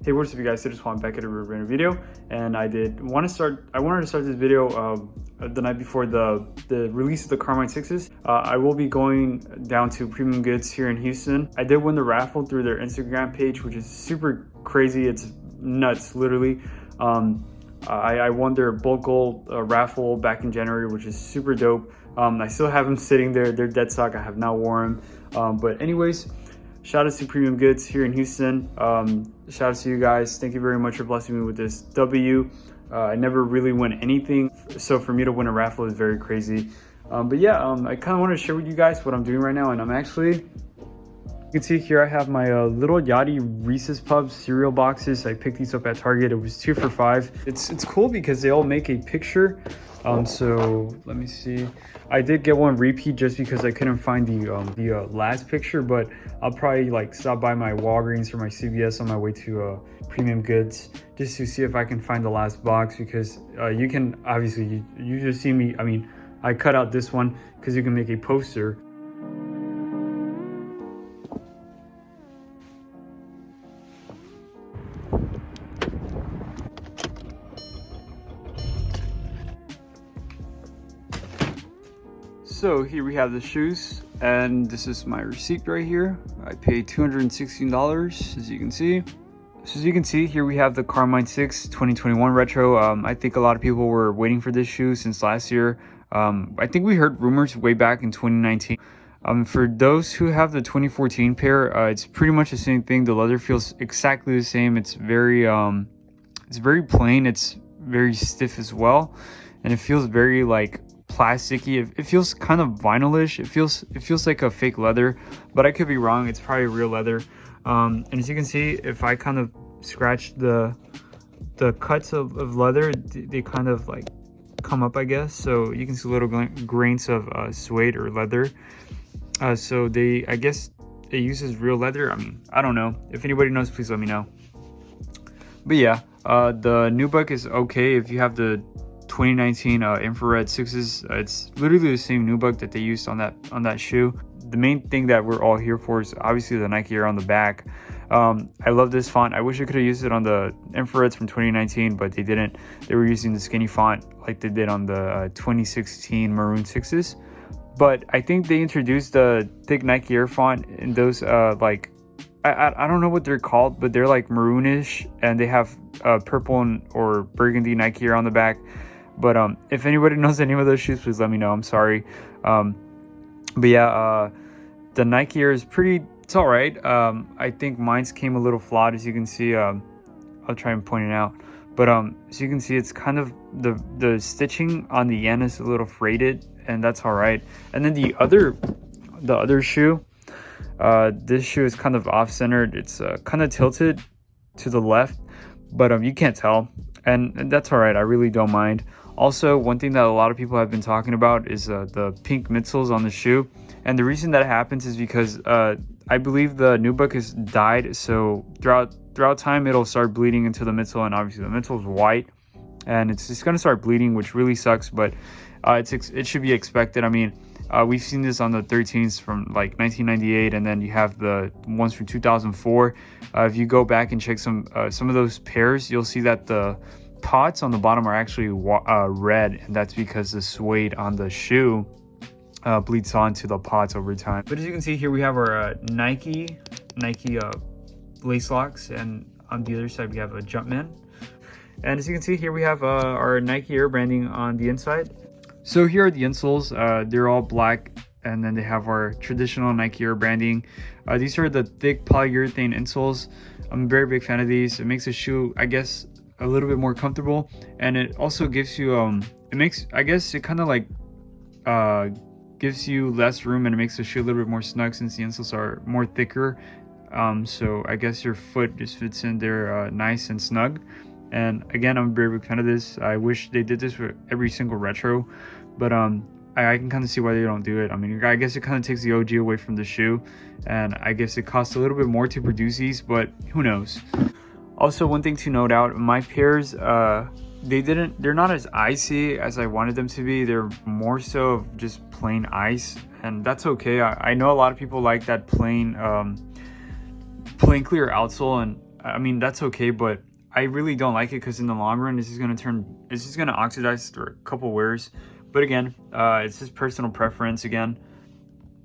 Hey, what's up, you guys? It's Juan back at a random video, and I wanted to start this video the night before the release of the Carmine 6s. I will be going down to Premium Goods here in Houston. I did win the raffle through their Instagram page, which is super crazy. It's nuts, literally. I won their bulk gold raffle back in January, which is super dope. I still have them sitting there. They're dead stock. I have not worn them. But anyways, shout out to Premium Goods here in Houston. Shout out to you guys. Thank you very much for blessing me with this W. I never really win anything, so for me to win a raffle is very crazy. But yeah, I kind of want to share with you guys what I'm doing right now, and I'm actually, you can see here I have my little Yachty Reese's Puffs cereal boxes. I picked these up at Target. It was 2 for $5. It's cool because they all make a picture. So let me see. I did get one repeat just because I couldn't find the last picture, but I'll probably like stop by my Walgreens or my CVS on my way to Premium Goods just to see if I can find the last box, because you can obviously you just see me. I mean, I cut out this one because you can make a poster. So here we have the shoes, and this is my receipt right here. I paid $216, as you can see. So as you can see, here we have the Carmine 6 2021 retro. I think a lot of people were waiting for this shoe since last year. I think we heard rumors way back in 2019. For those who have the 2014 pair, it's pretty much the same thing. The leather feels exactly the same. It's very plain. It's very stiff as well, and it feels very like plasticky. It feels kind of vinylish. It feels like a fake leather, but I could be wrong. It's probably real leather. And as you can see, if I kind of scratch the cuts of leather, they kind of like come up, I guess. So you can see little grains of suede or leather. So I guess it uses real leather. I mean, I don't know. If anybody knows, please let me know. But yeah, the nubuck is okay if you have the 2019 infrared 6s. It's literally the same nubuck that they used on that shoe. The main thing that we're all here for is obviously the Nike Air on the back. I love this font. I wish I could have used it on the infrareds from 2019, but they didn't. They were using the skinny font like they did on the 2016 maroon 6s. But I think they introduced the thick Nike Air font in those like I don't know what they're called, but they're like maroonish, and they have purple or burgundy Nike Air on the back. But if anybody knows the name of those shoes, please let me know. I'm sorry. But yeah, the Nike Air is it's all right. I think mine's came a little flawed, as you can see. I'll try and point it out. But as you can see, it's kind of the stitching on the end is a little frayed, and that's all right. And then the other shoe, this shoe is kind of off-centered. It's kind of tilted to the left, but you can't tell, and that's all right. I really don't mind. Also, one thing that a lot of people have been talking about is the pink midsoles on the shoe, and the reason that happens is because I believe the nubuck is dyed, so throughout time it'll start bleeding into the midsole, and obviously the midsole is white, and it's just gonna start bleeding, which really sucks. But it should be expected. I mean, we've seen this on the 13s from like 1998, and then you have the ones from 2004. If you go back and check some of those pairs, you'll see that the pots on the bottom are actually red, and that's because the suede on the shoe bleeds onto the pots over time. But as you can see here, we have our Nike lace locks, and on the other side we have a Jumpman. And as you can see here, we have our Nike Air branding on the inside. So here are the insoles. They're all black, and then they have our traditional Nike Air branding. These are the thick polyurethane insoles. I'm a very big fan of these. It makes the shoe, I guess, a little bit more comfortable, and it also gives you it kind of like gives you less room, and it makes the shoe a little bit more snug since the insoles are more thicker. So I guess your foot just fits in there nice and snug. And again, I'm a very big fan of this. I wish they did this for every single retro, but I can kind of see why they don't do it. I mean, I guess it kind of takes the OG away from the shoe, and I guess it costs a little bit more to produce these, but who knows. Also, one thing to note out, my pairs, they're not as icy as I wanted them to be. They're more so of just plain ice, and that's okay. I know a lot of people like that plain clear outsole, and I mean, that's okay, but I really don't like it because in the long run, it's just gonna oxidize through a couple wears. But again, it's just personal preference. Again,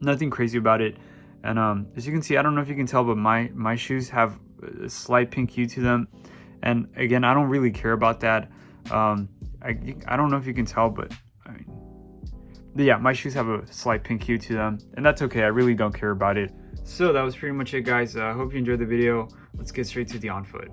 nothing crazy about it. And as you can see, I don't know if you can tell, but my shoes have a slight pink hue to them. And again, I don't really care about that. I don't know if you can tell, but I mean, yeah, my shoes have a slight pink hue to them, and that's okay. I really don't care about it. So that was pretty much it, guys. I hope you enjoyed the video. Let's get straight to the on foot.